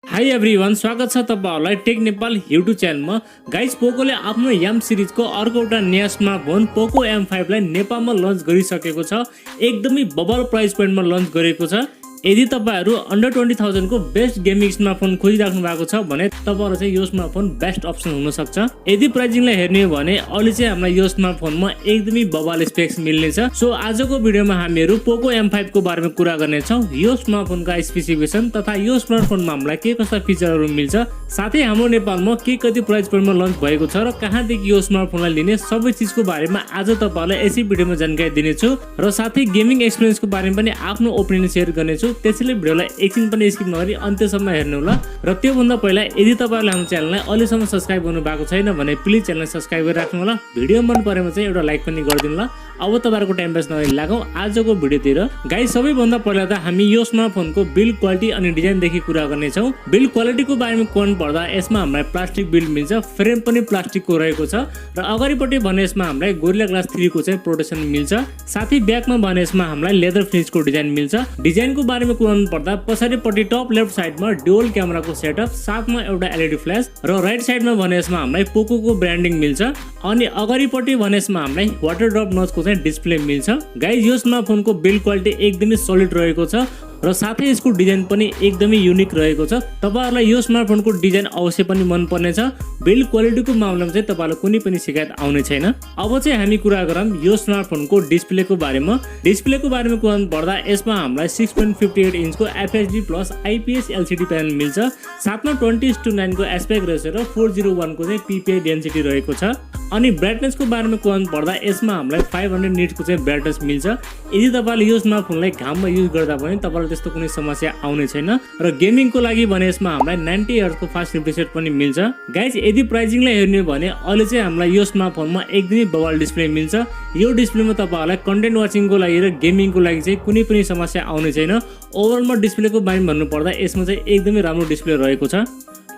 High everyone, स्वागत छ तपाईहरुलाई टेक नेपाल युट्युब च्यानलमा। गाइस, पोकोले आफ्नो एम सिरिजको अर्को एउटा नयाँ स्मार्टफोन पोको M5 लाई नेपालमा लन्च गरिसकेको छ। एकदमै बबल प्राइस पोइन्टमा लन्च गरेको छ। यदि तपाईहरु अन्डर 20,000 को बेस्ट गेमिङ स्मार्टफोन खोजिराख्नु भएको छ भने तपाईहरु चाहिँ यो स्मार्टफोन बेस्ट अप्सन हुन सक्छ। यदि प्राइसिङलाई हेर्ने हो भने अहिले चाहिँ हामीलाई यो स्मार्टफोनमा एकदमै बबाल स्पेक्स मिल्ने छ। सो आजको भिडियोमा हामीहरु पोको M5 को बारेमा कुरा गर्ने छौं। यो स्मार्टफोनका स्पेसिफिकेसन तथा यो स्मार्टफोनमा हामीलाई के कस्ता फिचरहरु मिल्छ, साथै हाम्रो नेपालमा के कति प्राइस पोइन्टमा लन्च भएको छ र कहाँदेखि यो स्मार्टफोनलाई लिने सबै चीजको बारेमा आज तपाईहरुलाई यसै भिडियोमा जानकारी दिनेछु र साथै गेमिङ एक्सपिरियन्सको बारेमा पनि आफ्नो ओपिनियन शेयर गर्नेछु। त्यसैले भिडियोलाई एकछिन पनि स्किप नगरी अन्त्यसम्म हेर्नु होला। र त्यो भन्दा पहिला यदि तपाईहरुले हाम्रो च्यानललाई अहिलेसम्म सब्स्क्राइब गर्नु भएको छैन भने प्लिज च्यानललाई सब्स्क्राइब गरिराख्नु होला। भिडियो मन परेमा चाहिँ एउटा लाइक पनि गरिदिनु होला। अब तपाईहरुको टाइम वेस्ट नगरी लागौं आजको भिडियोतिर। गाइस, सबैभन्दा पहिला त हामी यो स्मार्टफोनको बिल्ड क्वालिटी अनि डिजाइन देखि कुरा गर्ने छौं। बिल्ड क्वालिटीको बारेमा कोन पर्दा यसमा हामीलाई प्लास्टिक बिल्ड मिल्छ, फ्रेम पनि प्लास्टिकको रहेको छ र अगाडिपट्टि भने यसमा हामीलाई गोरिल्ला ग्लास 3 को चाहिँ प्रोटेक्सन मिल्छ। साथै ब्याकमा भने यसमा हामीलाई लेदर फिनिशको डिजाइन मिल्छ। डिजाइनको बारेमा कुरा पर्दा पछाडिपट्टि टप लेफ्ट साइडमा डुअल क्यामेराको सेटअप, साथमा एउटा एलईडी फ्ल्याश र राइट साइडमा भने यसमा हामीलाई पोकोको ब्रान्डिङ मिल्छ अनि अगाडिपट्टि भने यसमा हामीलाई वाटर ड्रप नचको चाहिँ डिस्प्ले मिल्छ। गाइस, यो स्मार्टफोनको बिल्ड क्वालिटी एकदमै सलिड रहेको छ र साथै यसको डिजाइन पनि एकदमै युनिक रहेको छ। तपाईहरुलाई यो स्मार्टफोनको डिजाइन अवश्य पनि मन पर्नेछ। बिल्ड क्वालिटीको मामलामा चाहिँ तपाईहरुलाई कुनै पनि शिकायत आउने छैन। अब चाहिँ हामी कुरा गरौँ यो स्मार्टफोनको डिस्प्लेको बारेमा। डिस्प्लेको बारेमा कुरा पर्दा यसमा हामीलाई 6.58 इन्चको FHD+IPS LCD प्यानल मिल्छ। साथमा 20:9 को एस्पेक्ट रेशियो र 401 को चाहिँ PPI डेन्सिटी रहेको छ। अनि ब्राइटनेसको बारेमा कुरा पर्दा यसमा हामीलाई 500 निट्सको चाहिँ ब्राइटनेस मिल्छ। यदि तपाईले यो स्मार्टफोनलाई घाममा युज गर्दा पनि तपाईलाई त्यस्तो कुनै समस्या आउने छैन। र गेमिङको लागि भने यसमा हामीलाई 90 हर्ट्ज को फास्ट रिफ्रेश रेट पनि मिल्छ। गाइस, यदि प्राइसिङलाई हेर्ने हो भने अहिले चाहिँ हामीलाई यो स्मार्टफोनमा एकदमै बबल डिस्प्ले मिल्छ। यो डिस्प्लेमा तपाईहरुलाई कन्टेन्ट वाचिङको लागि र गेमिङको लागि चाहिँ कुनै पनि समस्या आउने छैन। ओभरअलमा डिस्प्लेको बारेमा भन्नु पर्दा यसमा चाहिँ एकदमै राम्रो डिस्प्ले रहेको छ।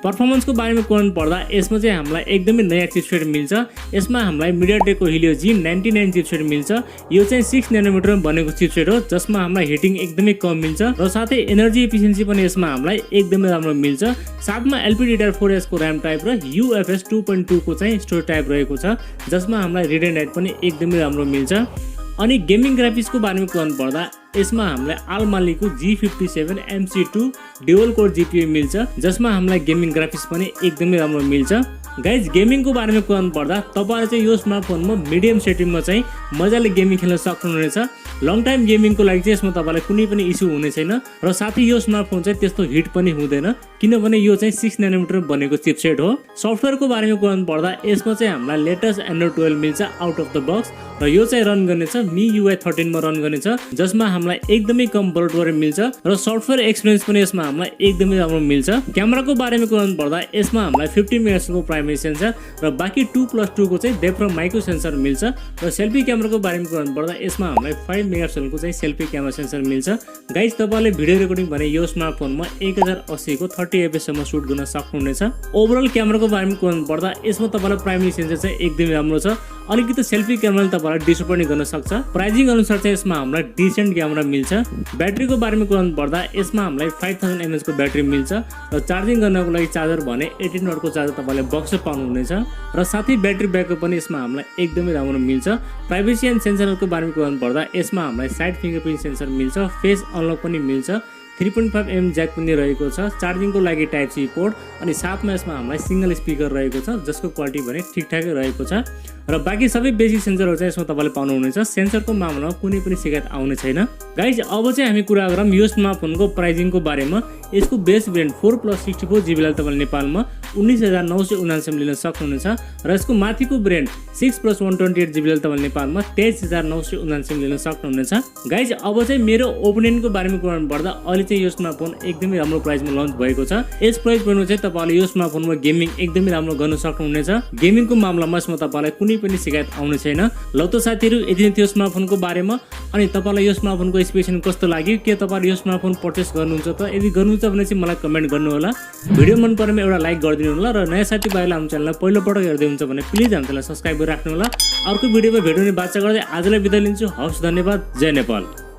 पर्फर्मेन्सको बारेमा कुरा पर्दा यसमा चाहिँ हामीलाई एकदमै नयाँ चिपसेट मिल्छ। यसमा हामीलाई मिडियाटेकको हिलियो G99 चिपसेट मिल्छ। यो चाहिँ 6 नैनोमिटरमा बनेको चिपसेट हो जसमा हामीलाई हिटिङ एकदमै कम मिल्छ र साथै एनर्जी एफिसिएन्सी पनि यसमा हामीलाई एकदमै राम्रो मिल्छ। साथमा LPDDR4S को र्याम टाइप र UFS 2.2 को चाहिँ स्टोरेज टाइप रहेको छ जसमा हामीलाई रिड एन्ड राइट पनि एकदमै राम्रो मिल्छ। अनि गेमिङ ग्राफिक्सको बारेमा कुरा पर्दा यसमा हामीलाई आलमालीको G57 MC2 dual core GPU मिल्छ जसमा हामीलाई गेमिङ ग्राफिक्स पनि एकदमै राम्रो मिल्छ। गाइज, गेमिङको बारेमा कुरा पर्दा तपाईहरु चाहिँ यो स्मार्टफोनमा मिडियम सेटिङमा चाहिँ मजाले गेमिङ खेल्न सक्नुहुनेछ। लङ टाइम गेमिङको लागि चाहिँ यसमा तपाईलाई कुनै पनि इस्यु हुने छैन र साथै यो स्मार्टफोन चाहिँ त्यस्तो हिट पनि हुँदैन किनभने यो चाहिँ 6 नैनोमिटर बनेको चिपसेट हो। सफ्टवेयरको बारेमा कुरा पर्दा यसमा चाहिँ हामीलाई लेटेस्ट एन्ड्रोइड 12 मिल्छ आउट अफ द बक्स र यो चाहिँ रन गर्नेछ MIUI 13 मा रन गर्नेछ जसमा हामीलाई एकदमै कम ब्लोटवेयर मिल्छ र सफ्टवेयर एक्सपिरियन्स पनि यसमा हामीलाई एकदमै राम्रो मिल्छ। क्यामेराको बारेमा कुरा पर्दा यसमा हामीलाई 50 मेगापिक्सलको प्राइमेरी सेन्सर र बाँकी 2+2 को चाहिँ डेप्थ र माइक्रो सेन्सर मिल्छ र सेल्फी क्यामेराको बारेमा कुरा पर्दा यसमा हामीलाई 5 मेगापिक्सलको चाहिँ सेल्फी क्यामेरा सेन्सर मिल्छ। गाइस, तपाईले भिडियो रेकर्डिङ भने यो स्मार्टफोनमा 1080 को 30 fps सम्म सुट गर्न सक्नुहुनेछ। ओभरअल क्यामेराको बारेमा कुरा पर्दा यसमा तपाईलाई प्राइमेरी सेन्सर चाहिँ एकदमै राम्रो छ। अलिकति सेल्फी क्यामेराले तपाईलाई डिसअपोइन्ट गर्न सक्छ। प्राइसिङ अनुसार चाहिँ यसमा हामीलाई डिसेन्ट क्यामेरा मिल्छ। ब्याट्रीको बारेमा कुरा पर्दा यसमा हामीलाई 5000 mAh को ब्याट्री मिल्छ र चार्जिङ गर्नको लागि चार्जर भने 18 वाट को चार्जर तपाईले बक्स पाउनुहुनेछ र साथै ब्याट्री ब्याकअप पनि यसमा हामीलाई एकदमै राम्रो मिल्छ। प्राइभेसी एन्ड सेन्सरको बारेमा कुरा पर्दा यसमा हामीलाई साइड फिङ्गरप्रिन्ट सेन्सर मिल्छ, फेस अनलक पनि मिल्छ, 3.5mm ज्याक पनि रहेको छ, चार्जिङको लागि टाइप सी पोर्ट अनि साथमा यसमा हामीलाई सिंगल स्पिकर रहेको छ जसको क्वालिटी भने ठिकठाकै रहेको छ र बाँकी सबै बेसिक सेन्सरहरु चाहिँ यसमा तपाईले पाउनुहुनेछ। सेन्सरको मामलामा कुनै पनि शिकायत आउने छैन। गाइस, अब चाहिँ हामी कुरा गरौँ यो स्मार्टफोनको प्राइसिङको बारेमा। यसको बेस भेरिएन्ट 4+64 GB लाई तपाईले नेपालमा 19,999 लिन सक्नुहुनेछ र यसको माथिको भेरिएन्ट 6+128 GB लाई तपाईले नेपालमा 23,999 लिन सक्नुहुनेछ। गाइस, अब चाहिँ मेरो ओपिनियनको बारेमा कुरा पर्दा अहिले चाहिँ यो स्मार्टफोन एकदमै राम्रो प्राइसमा लन्च भएको छ। यस प्राइस पोइन्टमा चाहिँ तपाईले यो स्मार्टफोनमा गेमिङ एकदमै राम्रो गर्न सक्नुहुनेछ। गेमिङको मामलामा यसमा तपाईलाई कुनै पनि शिकायत आउने छैन। ल त साथीहरु, यति नै थियो स्मार्टफोनको बारेमा। अनि तपाईलाई यो स्मार्टफोनको स्पेसिफिकेसन कस्तो लाग्यो, के तपाईले यो स्मार्टफोन पर्चेस गर्नुहुन्छ त? यदि गर्नुहुन्छ भने चाहिँ मलाई कमेन्ट गर्नु होला। भिडियो मन परेमा एउटा लाइक गरिदिनु होला र नयाँ साथीभाइले हाम्रो च्यानललाई पहिलो पटक हेर्दै हुन्छ भने प्लिज हाम्रो च्यानललाई सब्स्क्राइब गरिराख्नु होला। अर्को भिडियोमा भेट्ने बाचा गर्दै आजलाई बिदा लिन्छु। हवस्, धन्यवाद। जय नेपाल।